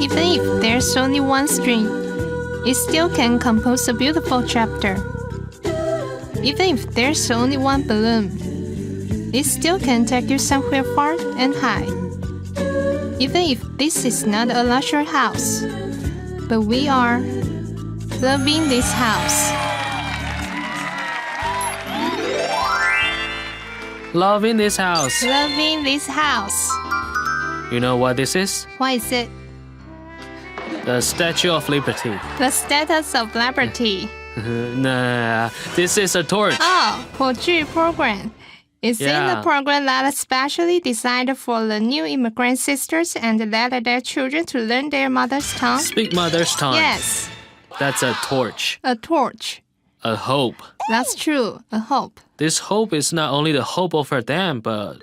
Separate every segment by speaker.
Speaker 1: Even if there's only one string, it still can compose a beautiful chapter. Even if there's only one balloon, it still can take you somewhere far and high. Even if this is not a luxury house, but we are loving this house.
Speaker 2: Loving this house.
Speaker 1: Loving this house.
Speaker 2: You know what this is?
Speaker 1: What is it?
Speaker 2: The Statue of Liberty.
Speaker 1: The Status of Liberty.
Speaker 2: Nah, this is a torch.
Speaker 1: Oh, 火炬 program. It's in the program that is specially designed for the new immigrant sisters and let their children to learn their mother's tongue.
Speaker 2: Speak mother's tongue.
Speaker 1: Yes.
Speaker 2: That's a torch.
Speaker 1: A torch.
Speaker 2: A hope.
Speaker 1: That's true. A hope.
Speaker 2: This hope is not only the hope of them, but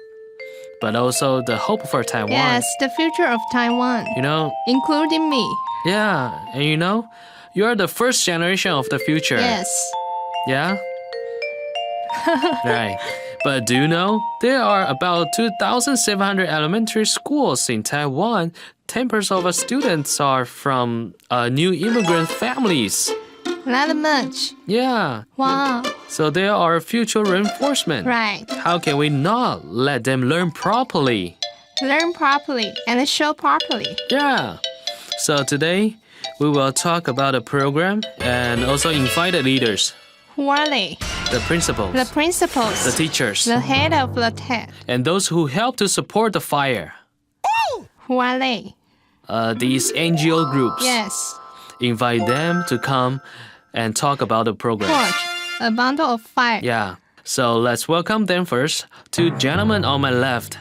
Speaker 2: also the hope for Taiwan.
Speaker 1: Yes, the future of Taiwan.
Speaker 2: You know?
Speaker 1: Including me.
Speaker 2: Yeah, and you know, you are the first generation of the future.
Speaker 1: Yes.
Speaker 2: Yeah? Right. But do you know, there are about 2,700 elementary schools in Taiwan. 10% of the students are from new immigrant families.
Speaker 1: Not much.
Speaker 2: Yeah.
Speaker 1: Wow.
Speaker 2: So there are future reinforcement.
Speaker 1: Right.
Speaker 2: How can we not let them learn properly?
Speaker 1: Learn properly and show properly.
Speaker 2: Yeah. So today, we will talk about the program and also invite the leaders.
Speaker 1: Who are they?
Speaker 2: The principals.
Speaker 1: The principals.
Speaker 2: The teachers.
Speaker 1: The head of the TED.
Speaker 2: And those who help to support the fire.
Speaker 1: Who are they?
Speaker 2: These NGO groups.
Speaker 1: Yes.
Speaker 2: Invite them to come and talk about the program.
Speaker 1: Torch. A bundle of fire.
Speaker 2: Yeah. So let's welcome them first. Two gentlemen on my left.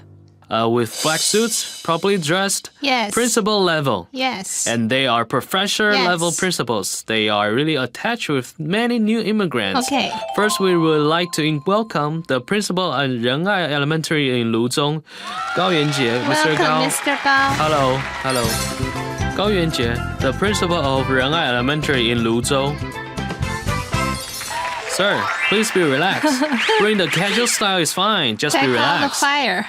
Speaker 2: With black suits, properly dressed.
Speaker 1: Yes.
Speaker 2: Principal level.
Speaker 1: Yes.
Speaker 2: And they are professor level principals. They are really attached with many new immigrants.
Speaker 1: Okay.
Speaker 2: First, we would like to welcome the principal at 仁爱 Elementary in 泸中, 高元杰, Mr. Gao.
Speaker 1: Welcome, Mr. Gao.
Speaker 2: Hello. 高元杰, the principal of 仁爱 Elementary in 泸州. Sir, please be relaxed. Bring the casual style is fine. Just be relaxed.
Speaker 1: Take out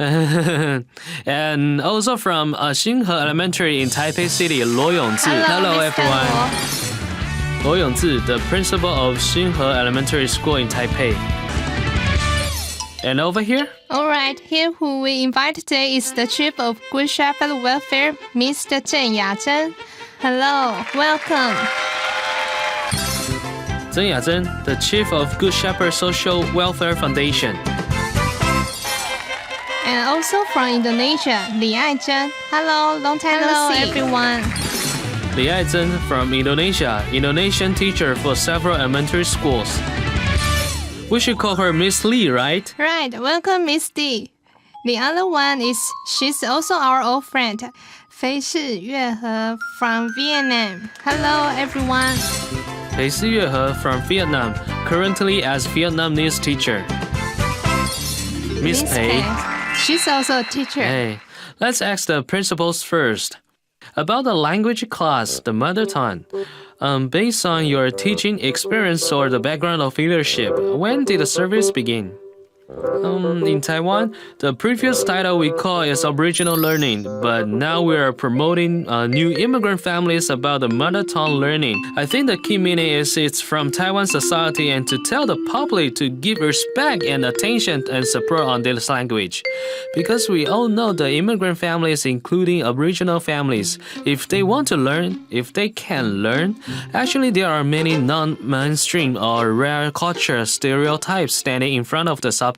Speaker 1: the fire.
Speaker 2: And also from Xinhe Elementary in Taipei City, Luo Yongzi. Hello everyone. Luo Yongzi, the principal of Xinhe Elementary School in Taipei. And over here?
Speaker 1: Alright, here who we invite today is the Chief of Good Shepherd Welfare, Mr. Zheng Yazhen. Hello, welcome.
Speaker 2: Zheng Yazhen, the Chief of Good Shepherd Social Welfare Foundation.
Speaker 1: And also from Indonesia, Li Aizhen. Hello, long time no see. Everyone.
Speaker 2: Li Aizhen from Indonesia, Indonesian teacher for several elementary schools. We should call her Miss Lee, right?
Speaker 1: Right, welcome Miss Lee. The other one is, she's also our old friend, Fei Shi Yuehe from Vietnam. Hello, everyone.
Speaker 2: Fei Shi Yuehe from Vietnam, currently as Vietnamese teacher. Miss Pei.
Speaker 1: She's also a teacher.
Speaker 2: Hey, let's ask the principals first. About the language class, the mother tongue. Based on your teaching experience or the background of leadership, when did the service begin? In Taiwan, the previous title we call is Aboriginal Learning, but now we are promoting new immigrant families about the mother tongue learning. I think the key meaning is it's from Taiwan society and to tell the public to give respect and attention and support on this language. Because we all know the immigrant families, including Aboriginal families, if they want to learn, if they can learn, actually there are many non-mainstream or rare culture stereotypes standing in front of the subject.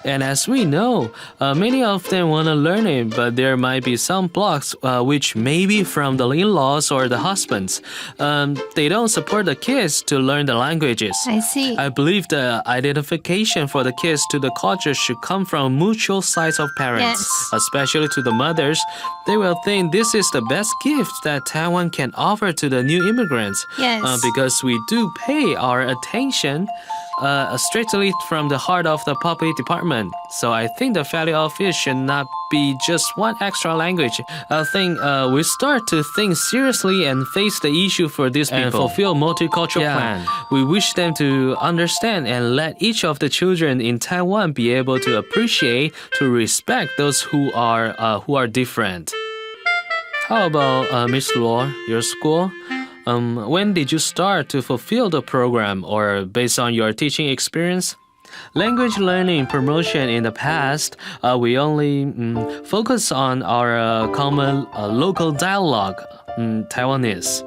Speaker 2: And as we know, many of them want to learn it, but there might be some blocks which may be from the in-laws or the husbands. They don't support the kids to learn the languages.
Speaker 1: I see.
Speaker 2: I believe the identification for the kids to the culture should come from mutual sides of parents, especially to the mothers. They will think this is the best gift that Taiwan can offer to the new immigrants. Because we do pay our attention strictly from the heart of the public department. So I think the value of it should not be just one extra language. I think we start to think seriously and face the issue for these people and fulfill multicultural plan. We wish them to understand and let each of the children in Taiwan be able to appreciate, to respect those who are different. How about Miss Luo, your school? When did you start to fulfill the program or based on your teaching experience? Language learning promotion in the past, we only focus on our common local dialogue, Taiwanese.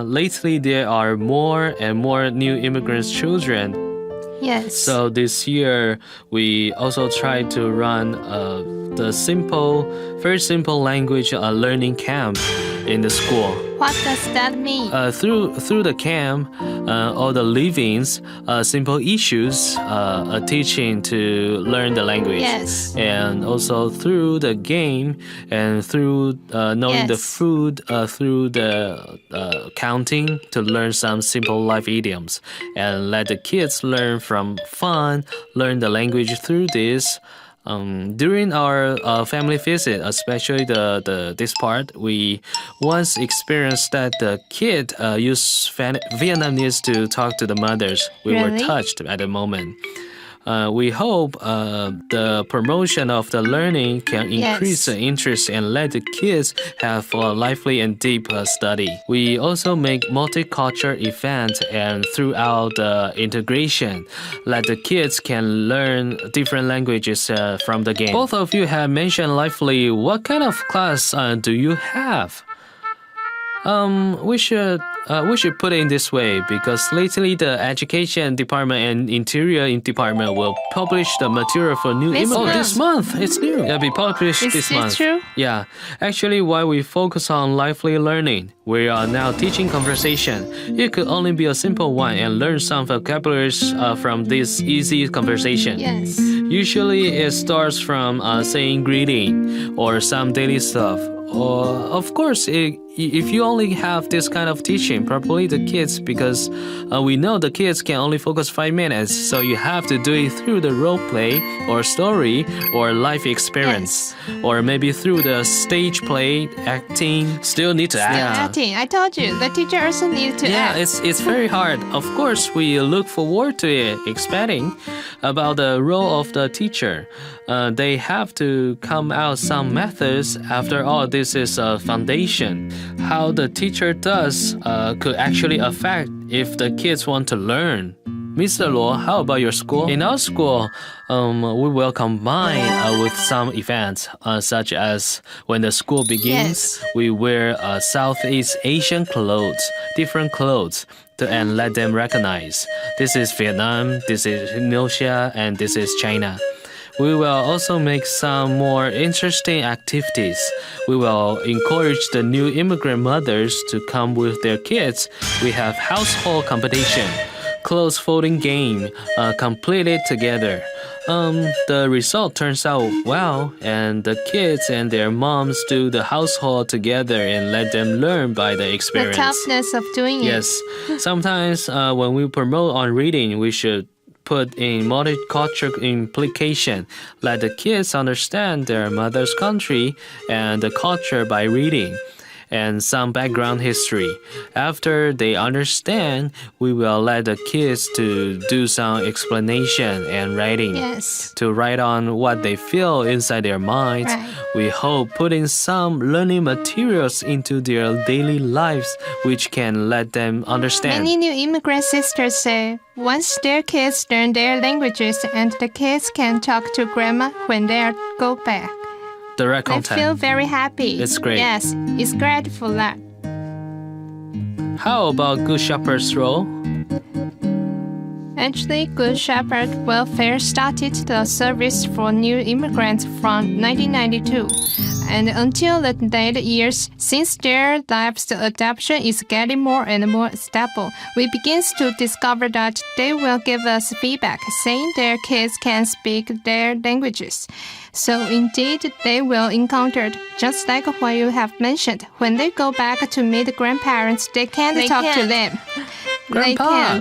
Speaker 2: Lately, there are more and more new immigrants' children.
Speaker 1: Yes.
Speaker 2: So this year, we also try to run the very simple language learning camp in the school.
Speaker 1: What does that mean?
Speaker 2: Through the camp, all the livings, simple issues, teaching to learn the language.
Speaker 1: Yes.
Speaker 2: And also through the game and through knowing the food, through the counting to learn some simple life idioms and let the kids learn from fun, learn the language through this. During our family visit, especially this part, we once experienced that the kid used Vietnamese to talk to the mothers. We were touched at the moment. We hope the promotion of the learning can increase the interest and let the kids have a lively and deep study. We also make multicultural events and throughout the integration, let the kids can learn different languages from the game. Both of you have mentioned lively. What kind of class do you have? We should put it in this way because lately the education department and interior department will publish the material for new immigrants. Oh, this month it's new. It'll be published this month.
Speaker 1: Is it true?
Speaker 2: Yeah. Actually, while we focus on lively learning, we are now teaching conversation. It could only be a simple one and learn some vocabularies from this easy conversation.
Speaker 1: Yes.
Speaker 2: Usually, it starts from saying greeting or some daily stuff. Or, of course, if you only have this kind of teaching, probably the kids, because we know the kids can only focus 5 minutes, so you have to do it through the role play or story or life experience, or maybe through the stage play, acting. Still need to act.
Speaker 1: Acting. I told you, the teacher also needs to act.
Speaker 2: Yeah, it's very hard. Of course, we look forward to it, expecting about the role of the teacher. They have to come out some methods. After all, this is a foundation. How the teacher does could actually affect if the kids want to learn. Mr. Luo, how about your school? In our school, we will combine with some events, such as when the school begins, we wear Southeast Asian clothes, different clothes, and let them recognize. This is Vietnam, this is Indonesia, and this is China. We will also make some more interesting activities. We will encourage the new immigrant mothers to come with their kids. We have household competition, clothes folding game, completed together. The result turns out well, and the kids and their moms do the household together and let them learn by the experience.
Speaker 1: The toughness of doing it.
Speaker 2: Yes. Sometimes when we promote on reading, we should put in multicultural implication, let the kids understand their mother's country and the culture by reading, and some background history. After they understand, we will let the kids to do some explanation and writing, to write on what they feel inside their minds. We hope putting some learning materials into their daily lives, which can let them understand.
Speaker 1: Many new immigrant sisters say, once their kids learn their languages and the kids can talk to grandma when they go back,
Speaker 2: direct contact.
Speaker 1: I feel very happy.
Speaker 2: It's great.
Speaker 1: Yes, it's grateful that.
Speaker 2: How about Good Shepherd's role?
Speaker 1: Actually, Good Shepherd Welfare started the service for new immigrants from 1992. And until the later years, since their lives adaptation is getting more and more stable, we begin to discover that they will give us feedback, saying their kids can speak their languages. So indeed, they will encounter, just like what you have mentioned, when they go back to meet grandparents, they can't talk to them.
Speaker 2: Grandpa,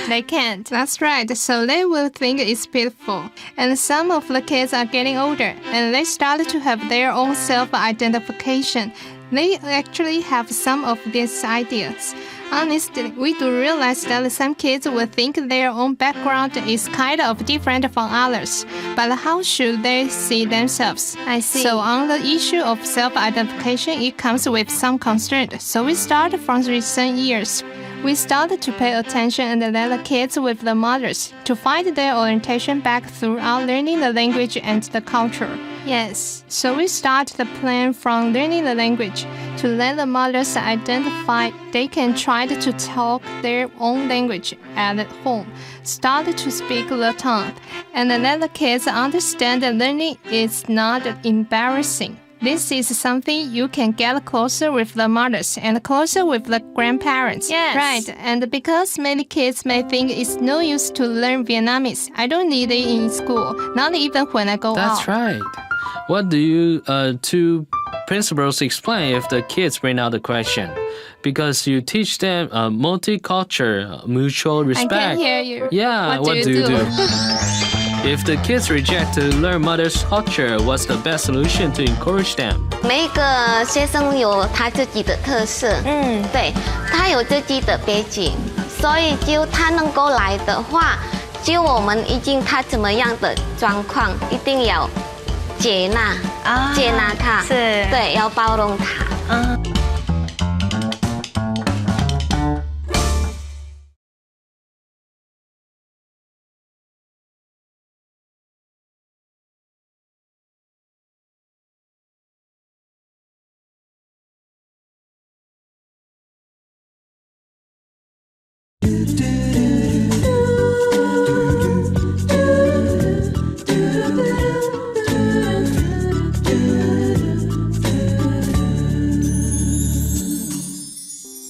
Speaker 1: They can't. That's right. So they will think it's pitiful. And some of the kids are getting older, and they start to have their own self-identification. They actually have some of these ideas. Honestly, we do realize that some kids will think their own background is kind of different from others, but how should they see themselves?
Speaker 3: I see.
Speaker 1: So on the issue of self-identification, it comes with some constraint. So we start from recent years. We started to pay attention and let the kids with the mothers to find their orientation back throughout learning the language and the culture.
Speaker 3: Yes.
Speaker 1: So we start the plan from learning the language to let the mothers identify they can try to talk their own language at home, start to speak the tongue, and let the kids understand that learning is not embarrassing. This is something you can get closer with the mothers and closer with the grandparents.
Speaker 3: Yes.
Speaker 1: Right. And because many kids may think it's no use to learn Vietnamese, I don't need it in school, not even when I go
Speaker 2: That's
Speaker 1: out.
Speaker 2: right. What do you two principals explain if the kids bring out the question? Because you teach them multicultural, mutual respect.
Speaker 1: I can hear you.
Speaker 2: Yeah, what do you do? If the kids reject to learn mother's culture, what's the best solution to encourage them?
Speaker 4: 每一个学生有他自己的特色，对，他有自己的背景，所以就他能够来的话，就我们已经他怎么样的状况，一定要接纳，接纳他，
Speaker 3: 是，
Speaker 4: 对，要包容他。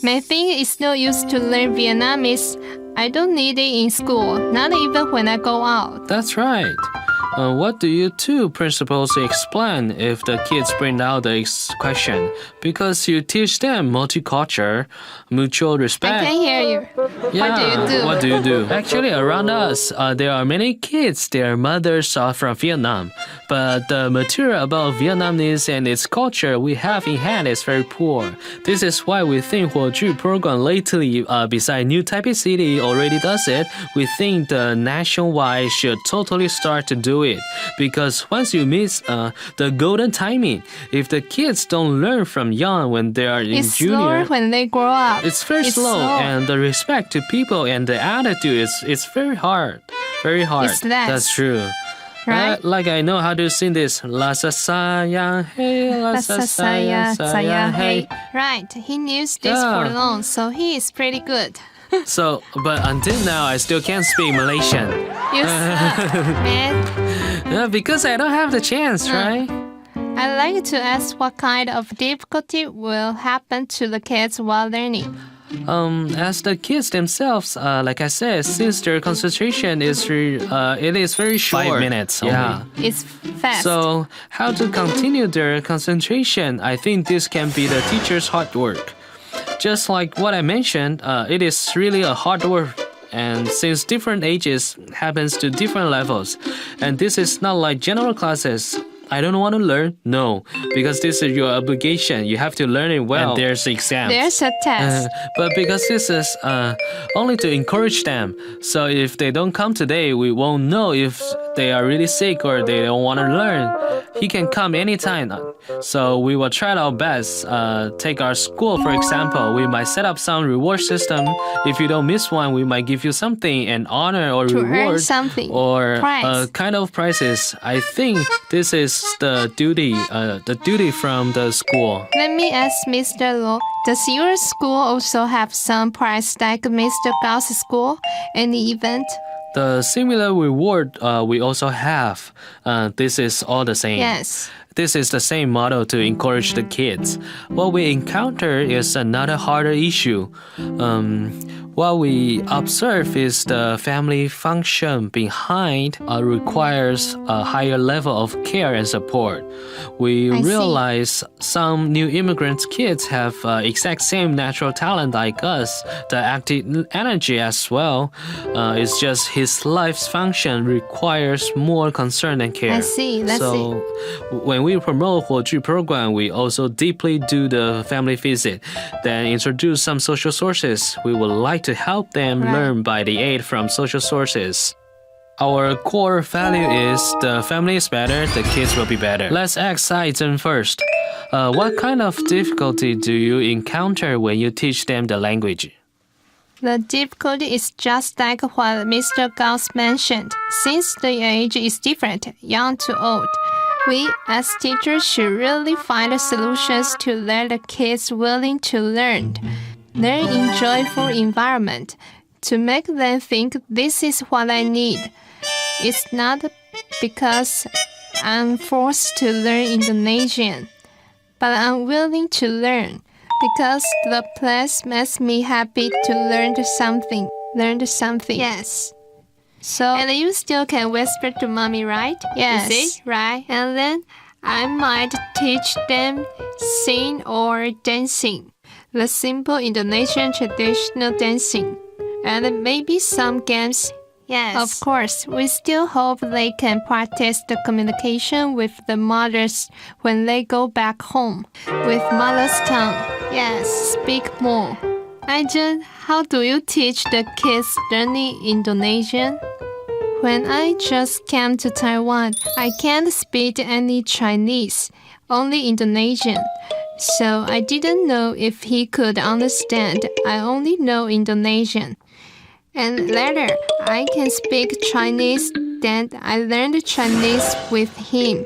Speaker 1: May think it's no use to learn Vietnamese. I don't need it in school, not even when I go out.
Speaker 2: That's right. What do you two principals explain if the kids bring out the question? Because you teach them multicultural, mutual respect.
Speaker 1: I can hear you.
Speaker 2: Yeah,
Speaker 1: What do you do?
Speaker 2: Actually, around us, there are many kids, their mothers are from Vietnam. But the material about Vietnamese and its culture we have in hand is very poor. This is why we think Huoju program lately, beside New Taipei City already does it, we think the nationwide should totally start to do it. Because once you miss the golden timing, if the kids don't learn from young when they are in
Speaker 1: It's
Speaker 2: junior,
Speaker 1: slower when they grow up.
Speaker 2: it's very slow, and the respect to people and the attitude is very hard. Very hard.
Speaker 1: It's less.
Speaker 2: That's true.
Speaker 1: Right?
Speaker 2: Like I know how to sing this. La sa sa yang hey, la sa sa yang hey.
Speaker 1: Right, he knows this for long, so he is pretty good.
Speaker 2: So, but until now, I still can't speak Malaysian.
Speaker 1: You suck, man.
Speaker 2: Yeah, because I don't have the chance, right?
Speaker 1: I'd like to ask what kind of difficulty will happen to the kids while learning.
Speaker 2: As the kids themselves, like I said, since their concentration is it is very short.
Speaker 5: 5 minutes only.
Speaker 2: Yeah.
Speaker 1: It's fast.
Speaker 2: So how to continue their concentration? I think this can be the teacher's hard work. Just like what I mentioned, it is really a hard work. And since different ages happens to different levels, and this is not like general classes. I don't want to learn. No, because this is your obligation. You have to learn it well.
Speaker 5: And there's exams.
Speaker 1: There's a test.
Speaker 2: But because this is only to encourage them. So if they don't come today, we won't know if they are really sick or they don't want to learn. He can come anytime. So we will try our best. Take our school, for example. We might set up some reward system. If you don't miss one, we might give you something, an honor or
Speaker 1: To
Speaker 2: reward.
Speaker 1: earn something.
Speaker 2: Or
Speaker 1: Prize.
Speaker 2: kind of prizes. I think this is the duty from the school.
Speaker 1: Let me ask Mr. Lo, does your school also have some prize like Mr. Gao's school? Any event?
Speaker 2: The similar reward we also have. This is all the same.
Speaker 1: Yes.
Speaker 2: This is the same model to encourage the kids. What we encounter is another harder issue. What we observe is the family function behind requires a higher level of care and support. We realize some new immigrant kids have exact same natural talent like us, the active energy as well. It's just his life's function requires more concern and care.
Speaker 1: I see.
Speaker 2: So when we promote 火炬 program, we also deeply do the family visit, then introduce some social sources. We would like to help them learn by the aid from social sources. Our core value is the family is better, the kids will be better. Let's ask Saizhen first. What kind of difficulty do you encounter when you teach them the language?
Speaker 1: The difficulty is just like what Mr. Gauss mentioned. Since the age is different, young to old, we as teachers should really find solutions to let the kids willing to learn in joyful environment, to make them think this is what I need. It's not because I'm forced to learn Indonesian, but I'm willing to learn because the place makes me happy to learn something. Yes. So, and you still can whisper to mommy, right? Yes. You see? Right. And then I might teach them sing or dancing. The simple Indonesian traditional dancing, and maybe some games. Yes. Of course, we still hope they can practice the communication with the mothers when they go back home, with mother's tongue. Yes, speak more. Aijen, how do you teach the kids learning Indonesian? When I just came to Taiwan, I can't speak any Chinese, only Indonesian. So I didn't know if he could understand. I only know Indonesian. And later, I can speak Chinese. Then I learned Chinese with him.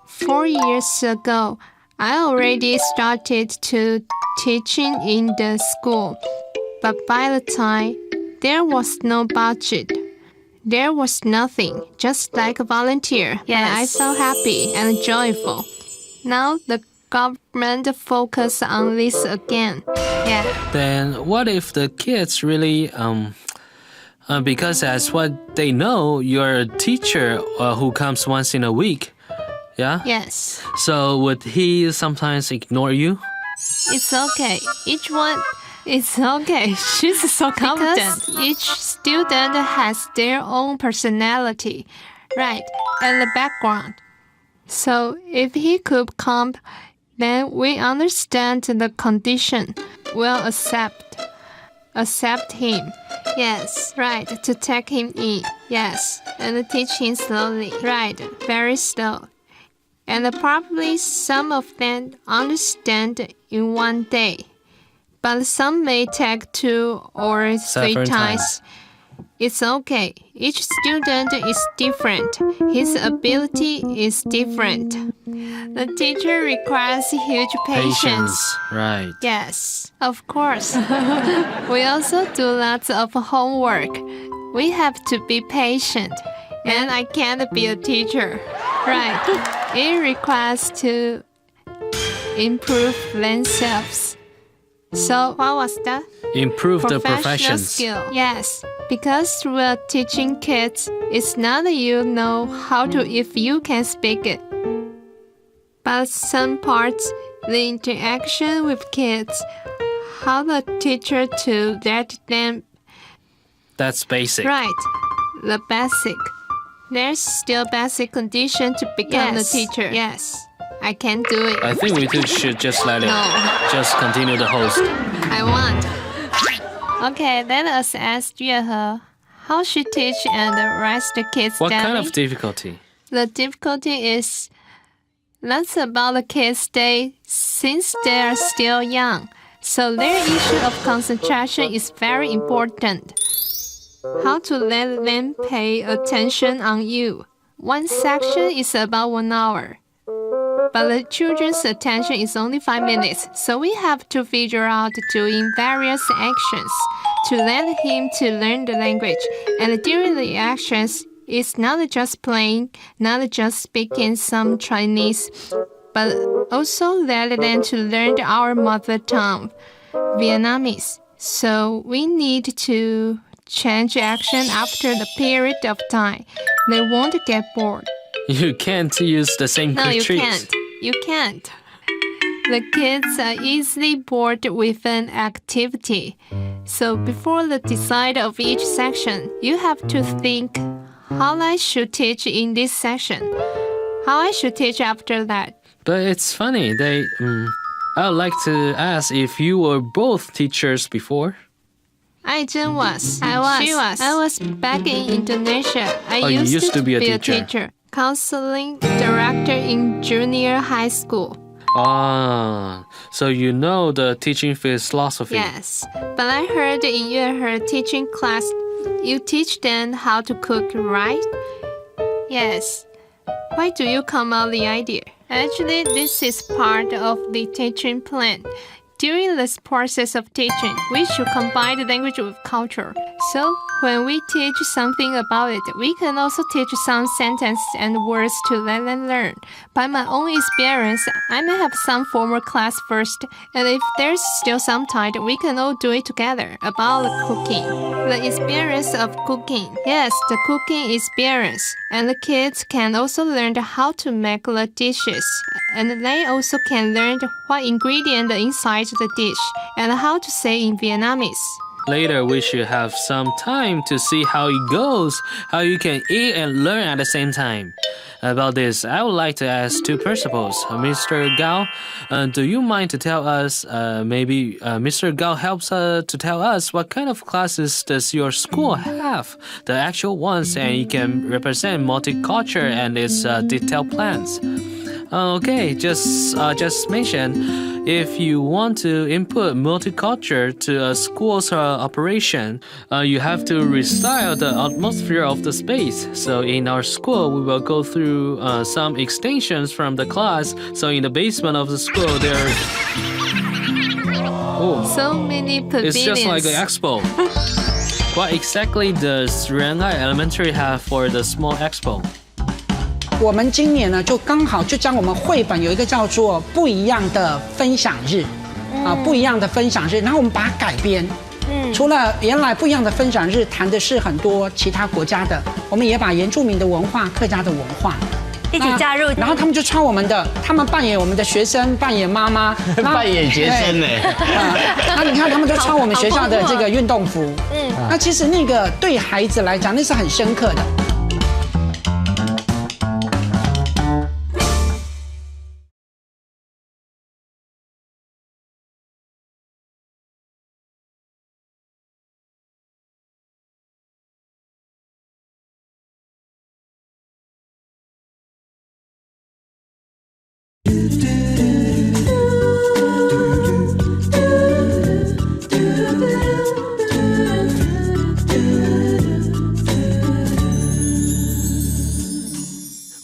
Speaker 1: 4 years ago, I already started to teaching in the school. But by the time, there was no budget. There was nothing, just like a volunteer. Yes. And I felt happy and joyful. Now the government focus on this again. Yeah.
Speaker 2: Then what if the kids really because as what they know, you're a teacher who comes once in a week. Yeah?
Speaker 1: Yes.
Speaker 2: So would he sometimes ignore you?
Speaker 1: It's okay. It's okay. She's so confident. Because each student has their own personality, right, and the background. So if he could come, then we understand the condition. We'll accept him. Yes, right, to take him in. Yes, and teach him slowly. Right, very slow. And probably some of them understand in one day. But some may take 2 or 3 times. It's okay. Each student is different. His ability is different. The teacher requires huge patience.
Speaker 2: Right.
Speaker 1: Yes, of course. We also do lots of homework. We have to be patient. And I can't be a teacher. Right. It requires to improve themselves. So what was that?
Speaker 2: Improve the professions.
Speaker 1: Skill. Yes, because we're teaching kids, it's not that you know how to if you can speak it. But some parts, the interaction with kids, how the teacher to let them.
Speaker 2: That's basic.
Speaker 1: Right, the basic. There's still basic condition to become a teacher. Yes. I can't do it.
Speaker 2: I think we should just let it. Just continue the host.
Speaker 1: I want. Okay, let us ask Yuehe how she teach and raise the kids.
Speaker 2: What kind of difficulty?
Speaker 1: The difficulty is that's about the kids' day since they are still young. So their issue of concentration is very important. How to let them pay attention on you. One section is about 1 hour. But the children's attention is only 5 minutes, so we have to figure out doing various actions to let him to learn the language. And during the actions, it's not just playing, not just speaking some Chinese, but also let them to learn our mother tongue, Vietnamese. So we need to change action after the period of time. They won't get bored.
Speaker 2: You can't use the same
Speaker 1: No, you
Speaker 2: tricks.
Speaker 1: can't. You can't. The kids are easily bored with an activity. So before the decide of each section, you have to think how I should teach in this section, how I should teach after that.
Speaker 2: But it's funny. I would like to ask if you were both teachers before.
Speaker 1: Aizen was. She was. I was back in Indonesia. I
Speaker 2: you
Speaker 1: used,
Speaker 2: used to be a
Speaker 1: teacher.
Speaker 2: teacher.
Speaker 1: Counseling director in junior high school.
Speaker 2: Ah, so you know the teaching philosophy.
Speaker 1: Yes, but I heard in your teaching class, you teach them how to cook, right? Yes. Why do you come up with the idea? Actually, this is part of the teaching plan. During this process of teaching, we should combine the language with culture. So, when we teach something about it, we can also teach some sentences and words to let them learn. By my own experience, I may have some formal class first, and if there's still some time, we can all do it together about the cooking. The experience of cooking. Yes, the cooking experience. And the kids can also learn how to make the dishes. And they also can learn what ingredient inside the dish and how to say in Vietnamese.
Speaker 2: Later, we should have some time to see how it goes, how you can eat and learn at the same time. About this, I would like to ask two principals. Mr. Gao, do you mind to tell us, maybe Mr. Gao helps to tell us what kind of classes does your school have, the actual ones, and you can represent multicultural and its detailed plans. Okay, just mention, if you want to input multicultural to a school's operation, you have to restyle the atmosphere of the space. So in our school, we will go through some extensions from the class. So in the basement of the school, there are
Speaker 1: so many pavilions.
Speaker 2: It's just like an expo. What exactly does Yuanlai Elementary have for the small expo?
Speaker 3: 我们今年呢，就刚好就将我们绘本有一个叫做不一样的分享日，不一样的分享日，然后我们把它改编。除了原来不一样的分享日谈的是很多其他国家的，我们也把原住民的文化、客家的文化
Speaker 5: 一起加入，
Speaker 3: 然后他们就穿我们的，他们扮演我们的学生，扮演妈妈，
Speaker 6: 扮演学生呢。
Speaker 3: 那你看他们就穿我们学校的这个运动服，那其实那个对孩子来讲那是很深刻的。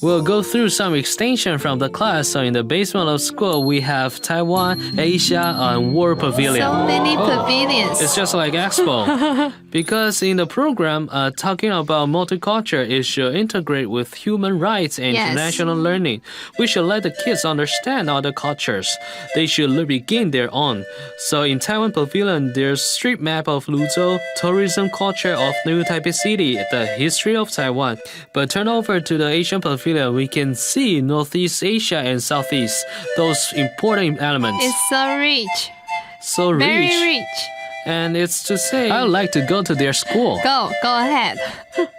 Speaker 2: We'll go through some extension from the class. So in the basement of school, we have Taiwan, Asia, and War Pavilion.
Speaker 1: So many pavilions.
Speaker 2: It's just like Expo. Because in the program, talking about multicultural, it should integrate with human rights and international learning. We should let the kids understand other cultures. They should begin their own. So in Taiwan Pavilion, there's street map of Luzhou, tourism culture of New Taipei City, the history of Taiwan. But turn over to the Asian Pavilion, we can see Northeast Asia and Southeast, those important elements.
Speaker 1: It's so rich.
Speaker 2: So rich.
Speaker 1: Very rich.
Speaker 2: And it's to say, I would like to go to their school.
Speaker 1: Go ahead.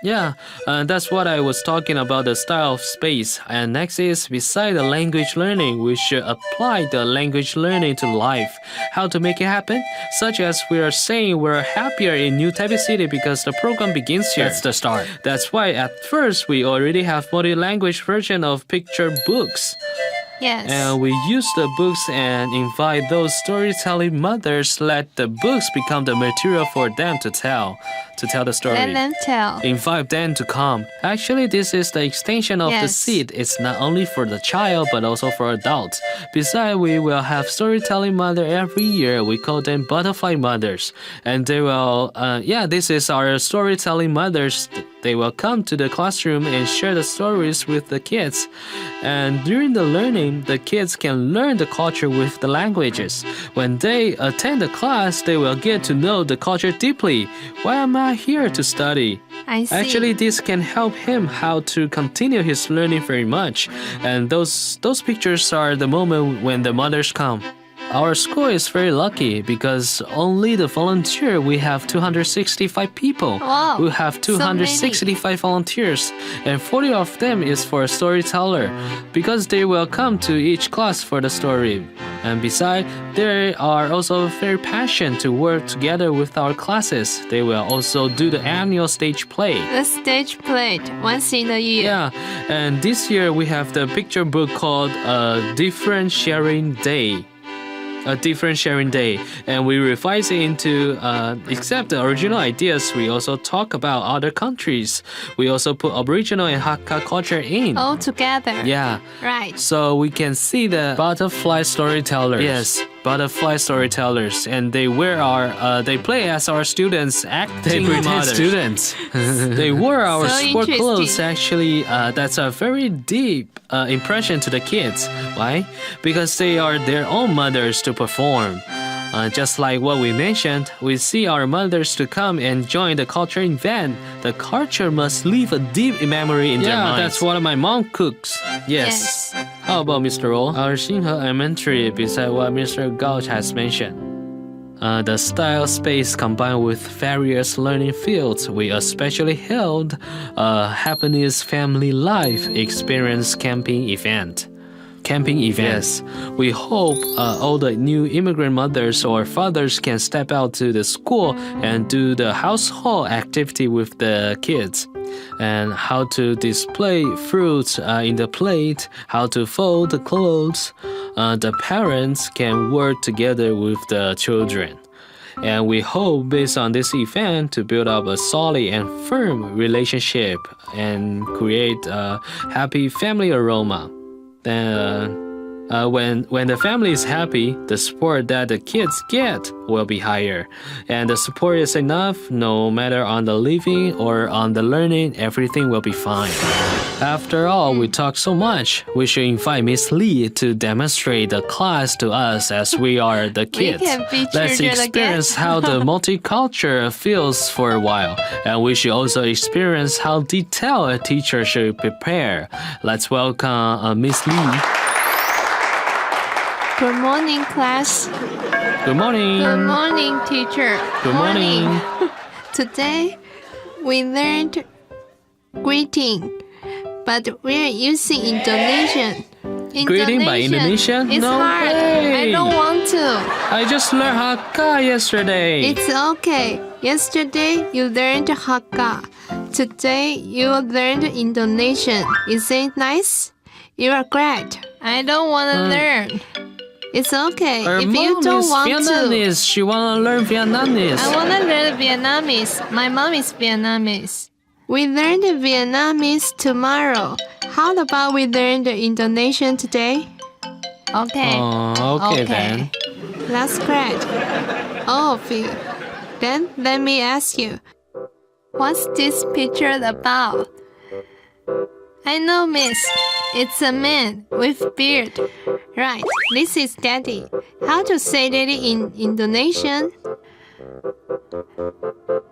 Speaker 2: Yeah, that's what I was talking about, the style of space. And next is, beside the language learning, we should apply the language learning to life. How to make it happen? Such as we are saying we're happier in New Taipei City because the program begins here.
Speaker 6: That's the start.
Speaker 2: That's why at first we already have multi-language version of picture books.
Speaker 1: Yes.
Speaker 2: And we use the books and invite those storytelling mothers, let the books become the material for them to tell the story.
Speaker 1: Let them tell.
Speaker 2: Invite them to come. Actually, this is the extension of the seed. It's not only for the child, but also for adults. Besides, we will have storytelling mother every year. We call them butterfly mothers. And they will, this is our storytelling mothers They will come to the classroom and share the stories with the kids. And during the learning, the kids can learn the culture with the languages. When they attend the class, they will get to know the culture deeply. Why am I here to study?
Speaker 1: I see.
Speaker 2: Actually, this can help him how to continue his learning very much. And those pictures are the moment when the mothers come. Our school is very lucky because only the volunteer, we have 265 people.
Speaker 1: Wow,
Speaker 2: We have 265 volunteers, and 40 of them is for a storyteller because they will come to each class for the story. And besides, they are also very passionate to work together with our classes. They will also do the annual stage play.
Speaker 1: The stage played once in a year.
Speaker 2: Yeah, and this year we have the picture book called Different Sharing Day. A different sharing day, and we revise it into except the original ideas, we also talk about other countries. We also put Aboriginal and Hakka culture in.
Speaker 1: All together.
Speaker 2: Yeah.
Speaker 1: Right.
Speaker 2: So we can see the butterfly storytellers. Yes, butterfly storytellers, and they play as our students acting mothers. Students. They wear our
Speaker 1: So
Speaker 2: sport clothes.
Speaker 1: interesting.
Speaker 2: Actually, that's a very deep impression to the kids. Why? Because they are their own mothers to perform. Just like what we mentioned, we see our mothers to come and join the culture event. The culture must leave a deep memory in their minds. Yeah, that's what my mom cooks. Yes. How about Mr. Oh? Our Xinhe Elementary, beside what Mr. Gauch has mentioned. The style space combined with various learning fields, we especially held a Happiness Family Life Experience camping event. Yes. We hope all the new immigrant mothers or fathers can step out to the school and do the household activity with the kids. And how to display fruits in the plate, how to fold the clothes. The parents can work together with the children. And we hope, based on this event, to build up a solid and firm relationship and create a happy family aroma. Then, when the family is happy, the support that the kids get will be higher. And the support is enough, no matter on the living or on the learning, everything will be fine. After all, we talk so much. We should invite Miss Lee to demonstrate the class to us as we are the kids.
Speaker 1: We can be
Speaker 2: Let's
Speaker 1: children
Speaker 2: experience
Speaker 1: again.
Speaker 2: how the multicultural feels for a while. And we should also experience how detailed a teacher should prepare. Let's welcome Miss Lee.
Speaker 1: Good morning, class.
Speaker 2: Good morning.
Speaker 1: Good morning, teacher.
Speaker 2: Good morning.
Speaker 1: Today, we learned greeting, but we're using Indonesian.
Speaker 2: Greeting by Indonesian?
Speaker 1: It's
Speaker 2: No
Speaker 1: hard.
Speaker 2: way.
Speaker 1: I don't want to.
Speaker 2: I just learned Hakka yesterday.
Speaker 1: It's okay. Yesterday, you learned Hakka. Today, you learned Indonesian. Is it nice? You are great. I don't want to learn. It's okay.
Speaker 2: Her
Speaker 1: If you
Speaker 2: mom
Speaker 1: don't
Speaker 2: is
Speaker 1: want to.
Speaker 2: Vietnamese. She wanna learn Vietnamese.
Speaker 1: I want to learn Vietnamese. My mom is Vietnamese. We learn the Vietnamese tomorrow. How about we learn the Indonesian today? Okay.
Speaker 2: Okay then.
Speaker 1: That's great. All of you. Then let me ask you. What's this picture about? I know, miss. It's a man with beard. Right, this is daddy. How to say daddy in Indonesian?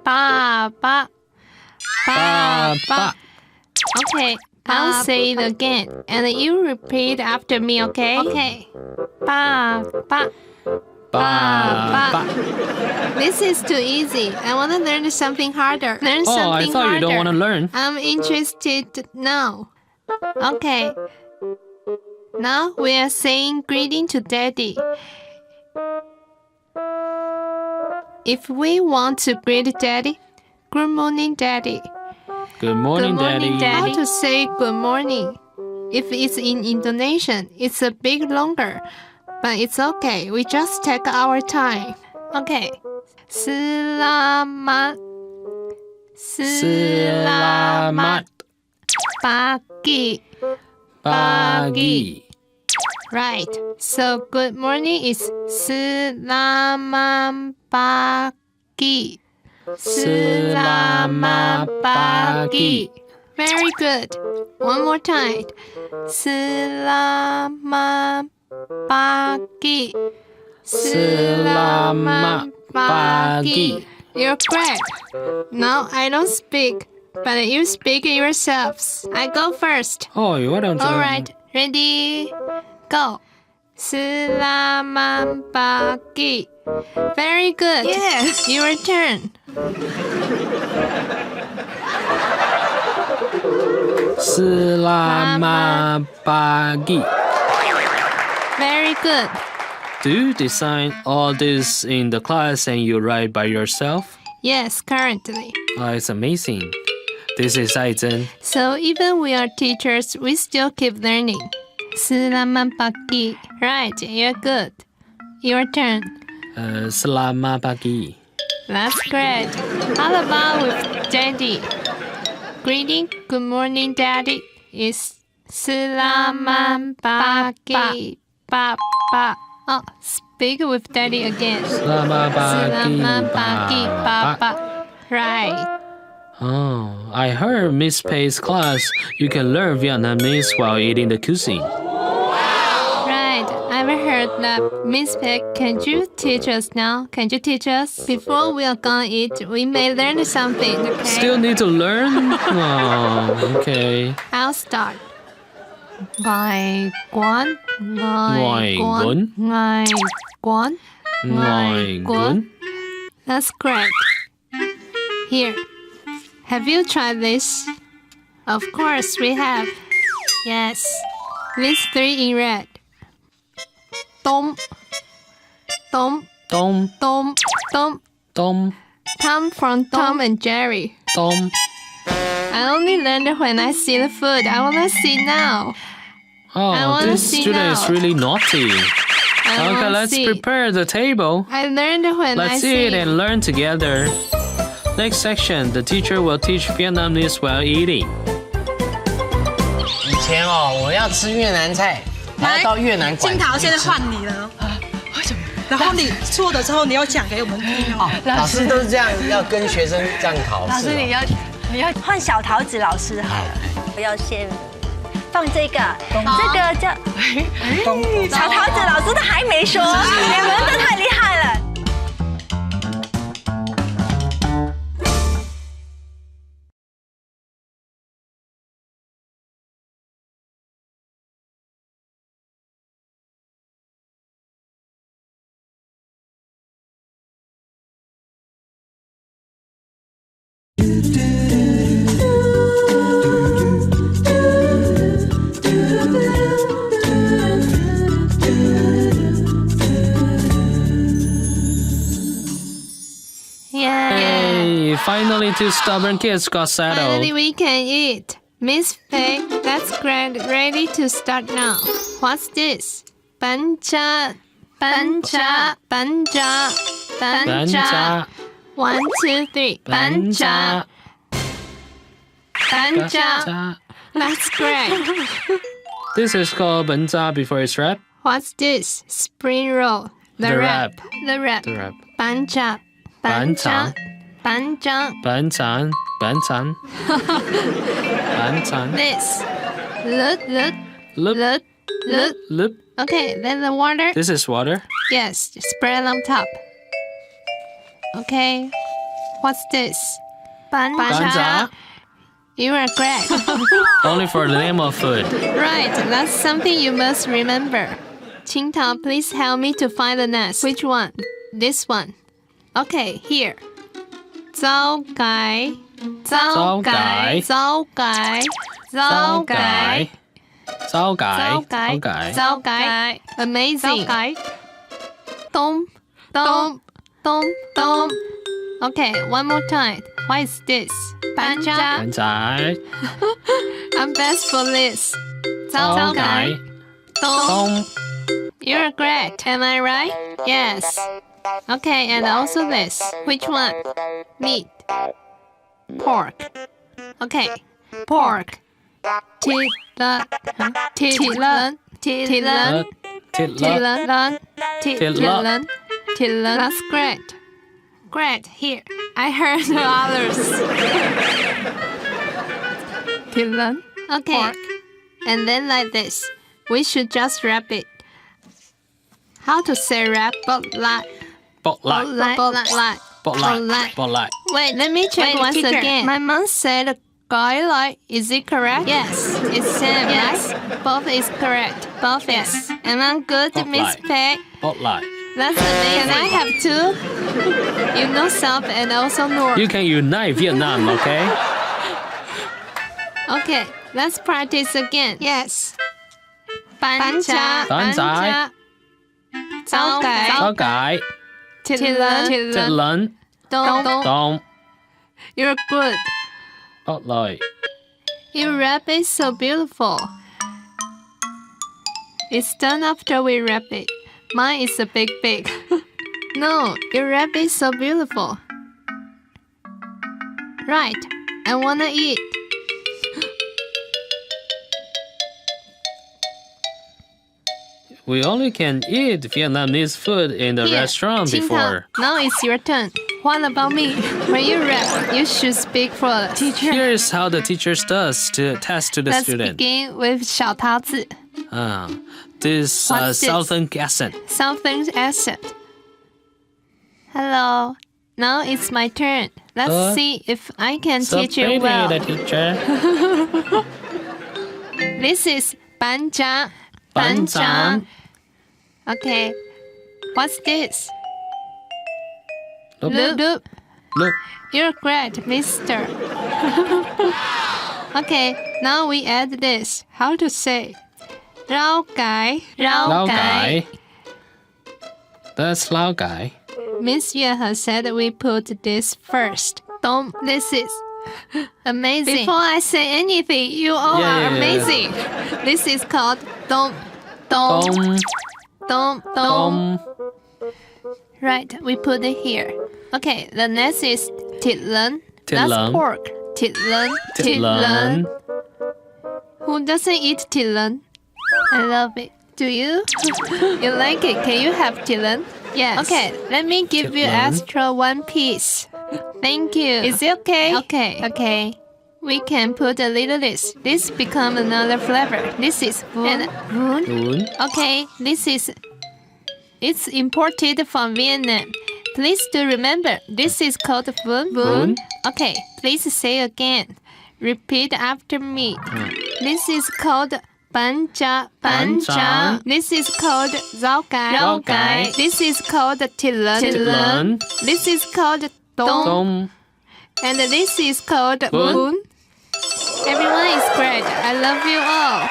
Speaker 1: Papa. Papa. Okay, I'll say it again. And you repeat after me, okay? Okay. Papa. Papa. This is too easy. I want to learn something harder. Learn something
Speaker 2: I thought
Speaker 1: harder.
Speaker 2: you don't want to learn.
Speaker 1: I'm interested now. Okay. Now we are saying greeting to daddy. If we want to greet daddy, good morning, daddy.
Speaker 2: Good morning,
Speaker 1: Good morning,
Speaker 2: Daddy.
Speaker 1: How to say good morning? If it's in Indonesian, it's a bit longer. But it's okay. We just take our time. Okay. Selamat.
Speaker 2: Selamat
Speaker 1: pagi.
Speaker 2: pagi.
Speaker 1: Right. So good morning is selamat pagi. Selamat pagi. Very good. One more time. Selamat pagi.
Speaker 2: Selamat pagi.
Speaker 1: You're correct. Now I don't speak, but you speak yourselves. I go first.
Speaker 2: Oh, why don't you?
Speaker 1: All right, ready, go. Selamat pagi. Very good.
Speaker 5: Yes.
Speaker 1: Your turn.
Speaker 2: Selamat pagi.
Speaker 1: Very good.
Speaker 2: Do you design all this in the class and you write by yourself?
Speaker 1: Yes, currently.
Speaker 2: Oh, it's amazing. This is Aizhen.
Speaker 1: So even we are teachers, we still keep learning. Selamat pagi. Right, you're good. Your turn.
Speaker 2: Selamat pagi.
Speaker 1: That's great. How about with Daddy? Greeting, good morning, Daddy, is Selamat pagi, Papa. Oh, speak with Daddy again.
Speaker 2: Selamat pagi,
Speaker 1: Selamat pagi,
Speaker 2: Papa.
Speaker 1: Papa. Right.
Speaker 2: Oh, I heard Miss Pei's class, you can learn Vietnamese while eating the cuisine.
Speaker 1: Right. I've heard that. Miss Pei, can you teach us now? Can you teach us? Before we are gonna eat, we may learn something, okay?
Speaker 2: Still need to learn? Oh, okay.
Speaker 1: I'll start. Ngài quán, ngài quán, ngài quán, ngài quán. That's correct. Here. Have you tried this? Of course we have. Yes. These three in red. Tom, Tom,
Speaker 2: Tom,
Speaker 1: Tom, Tom.
Speaker 2: Tom,
Speaker 1: Tom from Tom and Jerry.
Speaker 2: Tom.
Speaker 1: I only learned it when I see the food. I wanna see now. I
Speaker 2: Oh,
Speaker 1: wanna
Speaker 2: this
Speaker 1: see
Speaker 2: student is
Speaker 1: now.
Speaker 2: really naughty.
Speaker 1: I
Speaker 2: Okay,
Speaker 1: wanna
Speaker 2: let's
Speaker 1: see.
Speaker 2: prepare the table.
Speaker 1: I learned it when I
Speaker 2: Let's
Speaker 1: see
Speaker 2: eat and learn together. Next section, the teacher will teach Vietnamese while eating.
Speaker 3: 以前哦，我要吃越南菜，还要到越南馆。
Speaker 5: 金桃，现在换你了。为什么？然后你错的时候，你要讲给我们听哦。
Speaker 6: 老师都是这样，要跟学生这样考试。
Speaker 7: 老师，你要换小桃子老师好了，我要先放这个，这个叫小桃子老师都还没说，你们这太厉害了。
Speaker 2: Hey, finally two stubborn kids got settled.
Speaker 1: Finally, we can eat. Miss Pei, that's great. Ready to start now. What's this? Banja, banja, banja, banja.
Speaker 2: Banja.
Speaker 1: 1, 2, 3. Banja, banja.
Speaker 2: Banja.
Speaker 1: That's great.
Speaker 2: This is called banja before it's wrapped.
Speaker 1: What's this? Spring roll.
Speaker 2: The wrap.
Speaker 1: The wrap.
Speaker 2: The wrap.
Speaker 1: Banja,
Speaker 2: Banchan.
Speaker 1: banja, banja.
Speaker 2: Banchan. Banchan. Banchan.
Speaker 1: This. Look.
Speaker 2: Loop. Loop.
Speaker 1: Okay, then the water.
Speaker 2: This is water.
Speaker 1: Yes, spread on top. Okay, what's this?
Speaker 2: Banja.
Speaker 1: You are correct.
Speaker 2: Only for the name of food.
Speaker 1: Right, that's something you must remember. Qingtao, please help me to find the nest. Which one? This one. Okay, here. 糟改, 糟改, 糟改, 糟改,
Speaker 2: 糟改.
Speaker 1: 糟改,
Speaker 2: 糟改.
Speaker 1: 糟改. Amazing. 糟改. Dom, dom, dom, dom. Okay, one more time. What is this? Banja.
Speaker 2: Banja.
Speaker 1: I'm best for this.
Speaker 2: 糟改.
Speaker 1: Dom.
Speaker 2: Dom.
Speaker 1: You're correct. Am I right? Yes. Okay, and also this. Which one? Meat. Pork. Okay. Pork. Tilan. Tilan. Tilan.
Speaker 2: Titla.
Speaker 1: Tilan. Tilan. Tilan. That's great. Great. Here. I heard the others. Tillen. Okay. Pork. And then like this. We should just wrap it. How to say wrap? Botlight. Wait, let me check once again. My mom said skylight. Is it correct? Yes. It's same, yes. Right? Both is correct. Both yes. Am I good, Miss Peg?
Speaker 2: Spotlight.
Speaker 1: That's amazing. Can I have two? You know South and also North.
Speaker 2: You can unite Vietnam, okay?
Speaker 1: Okay, let's practice again. Yes. Bánh chả.
Speaker 2: Rau cải.
Speaker 1: Thịt
Speaker 2: Thịt lợn. Tôm.
Speaker 1: You're good.
Speaker 2: Spotlight.
Speaker 1: Your wrap is so beautiful. It's done after we wrap it. Mine is a big. No, your wrap is so beautiful. Right, I wanna eat.
Speaker 2: We only can eat Vietnamese food in the restaurant before.
Speaker 1: Now it's your turn. What about me? When you rap, you should speak for the teacher.
Speaker 2: Here's how the teacher does to test to the student.
Speaker 1: Let's begin with 小桃子.
Speaker 2: This southern accent.
Speaker 1: Southern accent. Hello. Now it's my turn. Let's see if I can teach you well.
Speaker 2: The teacher.
Speaker 1: This is 板长. Okay. What's this? Look. You're great, mister. Okay, now we add this. How to say? Rau cải.
Speaker 2: That's lao cải.
Speaker 1: Miss Yue has said we put this first. This is amazing. Before I say anything, you all are amazing. This is called Tom. Right, we put it here. Okay, the next is thịt lợn. That's pork. Thịt lợn. Who doesn't eat thịt lợn? I love it. Do you? You like it? Can you have thịt lợn? Yes. Okay, let me give you extra one piece. Thank you. Is it okay? Okay. We can put a little this. This become another flavor. This is bún. Okay, it's imported from Vietnam. Please do remember, this is called bún. Okay, please say again. Repeat after me. This is called bánh chả. This is called rau cải. This is called thịt lợn. This is called tôm. And this is called bún. Everyone is great. I love you all.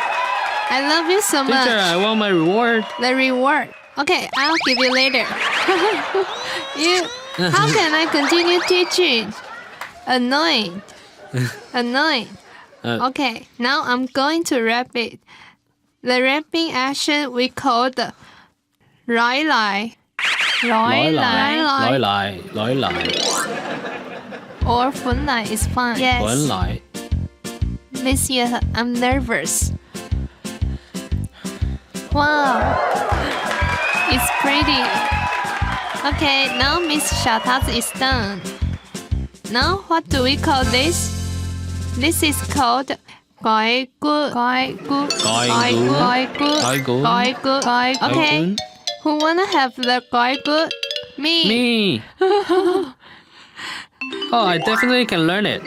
Speaker 1: I love you so much.
Speaker 2: Teacher, I want my reward.
Speaker 1: The reward. Okay, I'll give you later. How can I continue teaching? Annoying. Okay, now I'm going to wrap it. The wrapping action we call the Lói lại. Or phun lại is fine. Yes.
Speaker 2: Phun lại.
Speaker 1: Miss Yue, I'm nervous. Wow. It's pretty. Okay, now Miss Xiaotaozi is done. Now what do we call this? This is called gói gu. Okay, who wanna have the gói gu? Me.
Speaker 2: Oh, I definitely can learn it.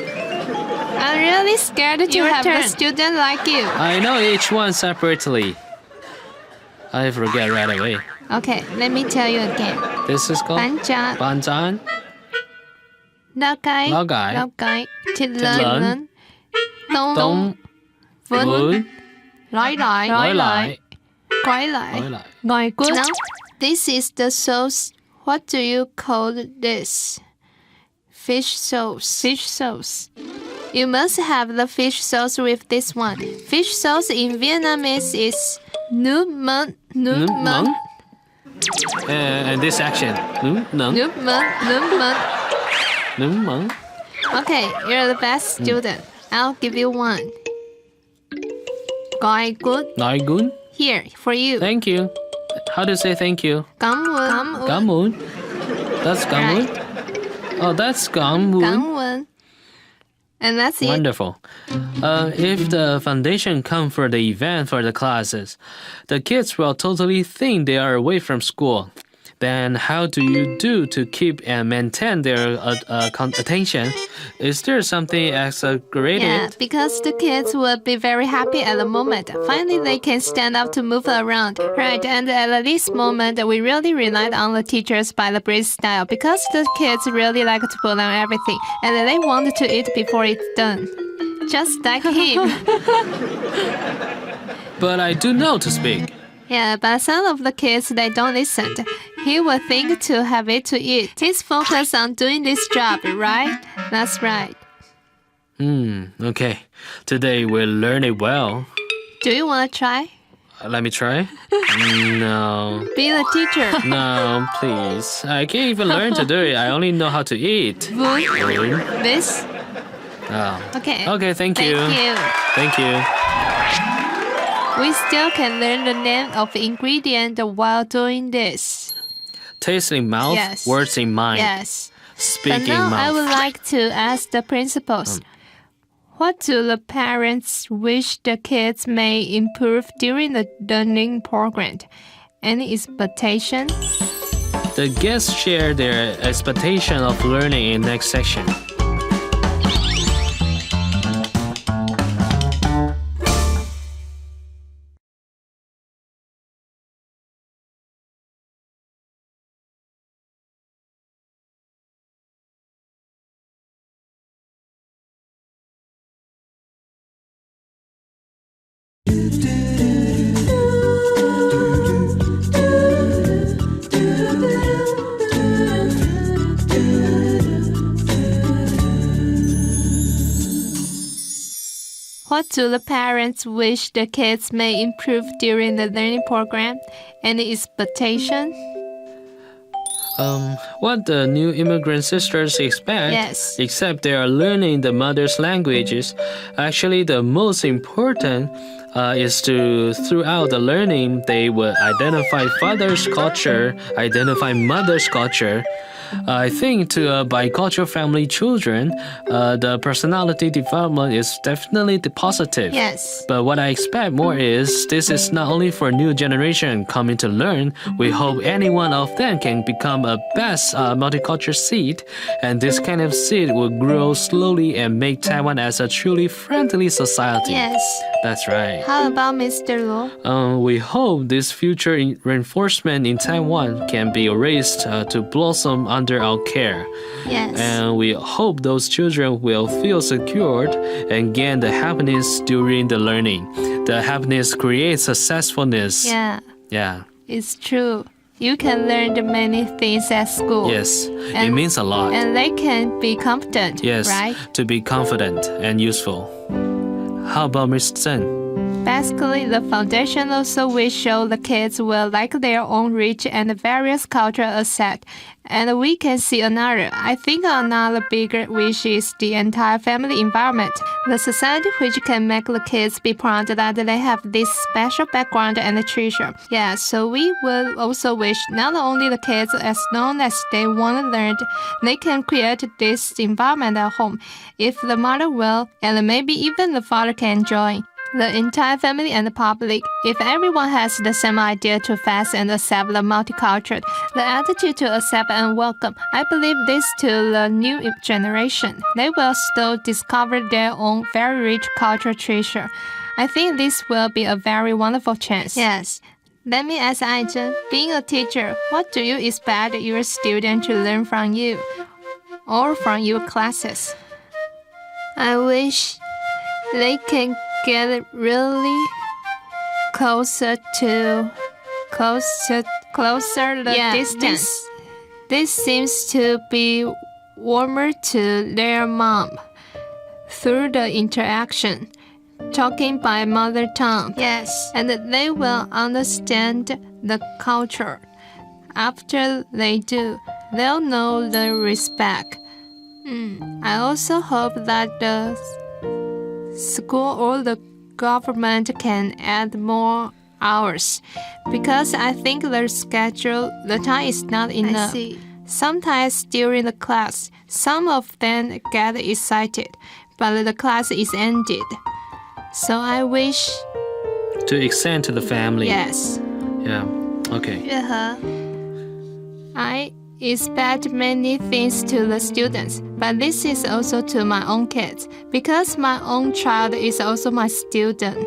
Speaker 1: I'm really scared to have a student like you.
Speaker 2: I know each one separately. I forget right away.
Speaker 1: Okay, let me tell you again.
Speaker 2: This is called
Speaker 1: bánh
Speaker 2: chả.
Speaker 1: Rau cải. Thịt lợn. Tôm. Bún. Lói lại. Gói gu. Now, this is the sauce. What do you call this? Fish sauce. You must have the fish sauce with this one. Fish sauce in Vietnamese is nước mắm.
Speaker 2: And this action.
Speaker 1: Nước mắm. Okay, you're the best student. I'll give you one. Gói gu. Here, for you.
Speaker 2: Thank you. How to say thank you?
Speaker 1: Cảm ơn.
Speaker 2: That's cảm ơn. Oh, that's Gangwon.
Speaker 1: Gangwon. And that's it.
Speaker 2: Wonderful. If the foundation come for the event for the classes, the kids will totally think they are away from school. Then how do you do to keep and maintain their attention? Is there something exaggerated?
Speaker 1: Yeah, because the kids will be very happy at the moment. Finally, they can stand up to move around. Right, and at this moment, we really relied on the teachers by the breed style because the kids really like to put on everything and they want to eat before it's done. Just like him.
Speaker 2: But I do know to speak.
Speaker 1: Yeah, but some of the kids, they don't listen. He will think to have it to eat. He's focused on doing this job, right? That's right.
Speaker 2: Okay. Today we'll learn it well.
Speaker 1: Do you want to try?
Speaker 2: Let me try. No.
Speaker 1: Be the teacher.
Speaker 2: No, please. I can't even learn to do it. I only know how to eat.
Speaker 1: This?
Speaker 2: Oh.
Speaker 1: Okay.
Speaker 2: Okay, thank you. Thank you.
Speaker 1: We still can learn the name of ingredient while doing this.
Speaker 2: Taste in mouth,
Speaker 1: Yes.
Speaker 2: words in mind.
Speaker 1: Yes.
Speaker 2: Speak
Speaker 1: But
Speaker 2: in
Speaker 1: now
Speaker 2: mouth.
Speaker 1: I would like to ask the principals. What do the parents wish the kids may improve during the learning program? Any expectation?
Speaker 2: The guests share their expectation of learning in next section.
Speaker 1: What do the parents wish the kids may improve during the learning program? Any expectation?
Speaker 2: What the new immigrant sisters expect,
Speaker 1: Yes.
Speaker 2: except they are learning the mother's languages. Actually, the most important is to, throughout the learning, they will identify father's culture, identify mother's culture. I think to bicultural family children, the personality development is definitely positive.
Speaker 1: Yes.
Speaker 2: But what I expect more is this is not only for new generation coming to learn. We hope any one of them can become a best multicultural seed, and this kind of seed will grow slowly and make Taiwan as a truly friendly society.
Speaker 1: Yes.
Speaker 2: That's right.
Speaker 1: How about Mr. Luo?
Speaker 2: We hope this future reinforcement in Taiwan can be raised to blossom under our care.
Speaker 1: Yes.
Speaker 2: And we hope those children will feel secured and gain the happiness during the learning. The happiness creates successfulness.
Speaker 1: Yeah,
Speaker 2: Yeah.
Speaker 1: it's true. You can learn the many things at school.
Speaker 2: Yes. It
Speaker 1: And-
Speaker 2: means a lot.
Speaker 1: And they can be confident,
Speaker 2: Yes.
Speaker 1: right?
Speaker 2: To be confident and useful. How about Ms. Chen?
Speaker 1: Basically, the foundation also will show the kids will like their own rich and various cultural assets. And we can see I think another bigger wish is the entire family environment. The society which can make the kids be proud that they have this special background and treasure. Yeah, so we will also wish not only the kids as long as they want to learn, they can create this environment at home. If the mother will, and maybe even the father can join. The entire family and the public, if everyone has the same idea to face and accept the multicultural, the attitude to accept and welcome, I believe this to the new generation. They will still discover their own very rich cultural treasure. I think this will be a very wonderful chance. Yes. Let me ask Aizhen, being a teacher, what do you expect your student to learn from you or from your classes? I wish they can get really closer the distance. This seems to be warmer to their mom through the interaction, talking by mother tongue. Yes, and they will understand the culture. After they do, they'll know the respect. I also hope that the school or the government can add more hours because I think the time is not enough. Sometimes during the class, some of them get excited, but the class is ended. So I wish
Speaker 2: To extend to the family.
Speaker 1: yes.
Speaker 2: Yeah. Okay.
Speaker 1: 月和 I expect many things to the students, but this is also to my own kids, because my own child is also my student.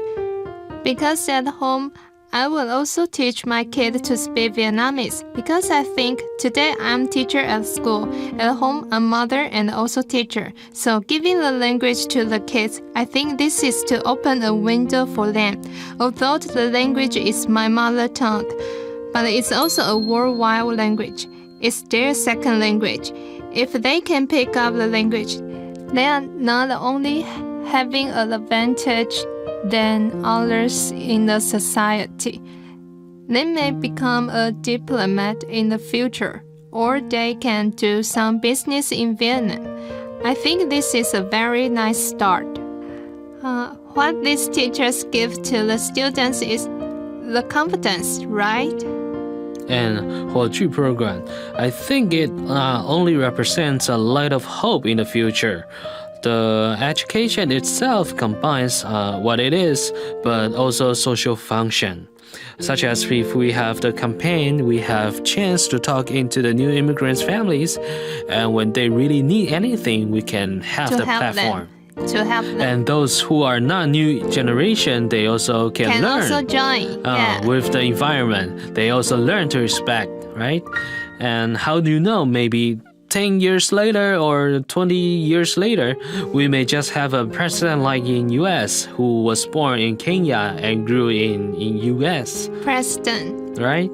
Speaker 1: Because at home, I will also teach my kid to speak Vietnamese, because I think today I'm teacher at school, at home I'm mother and also teacher. So giving the language to the kids, I think this is to open a window for them. Although the language is my mother tongue, but it's also a worldwide language. It's their second language. If they can pick up the language, they are not only having an advantage than others in the society. They may become a diplomat in the future, or they can do some business in Vietnam. I think this is a very nice start. What these teachers give to the students is the confidence, right?
Speaker 2: And 火炬 program, I think it only represents a light of hope in the future. The education itself combines what it is, but also social function. Such as if we have the campaign, we have chance to talk into the new immigrants' families, and when they really need anything, we can have the platform.
Speaker 1: To help them.
Speaker 2: And those who are not new generation, they also can learn.
Speaker 1: also join.
Speaker 2: With the environment. They also learn to respect, right? And how do you know? Maybe 10 years later or 20 years later, we may just have a president like in US who was born in Kenya and grew in US.
Speaker 1: President.
Speaker 2: Right?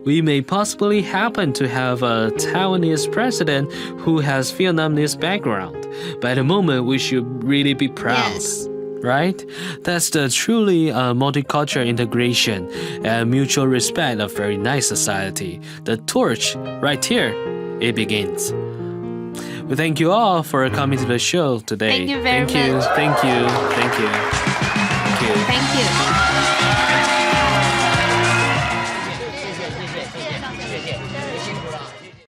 Speaker 2: We may possibly happen to have a Taiwanese president who has Vietnamese background. But at the moment, we should really be proud.
Speaker 1: Yes.
Speaker 2: Right? That's the truly multicultural integration and mutual respect of very nice society. The torch, right here, it begins. We thank you all for coming to the show today.
Speaker 1: Thank you very much.
Speaker 2: Thank you. Thank you. Thank you. Thank you.
Speaker 1: Thank you.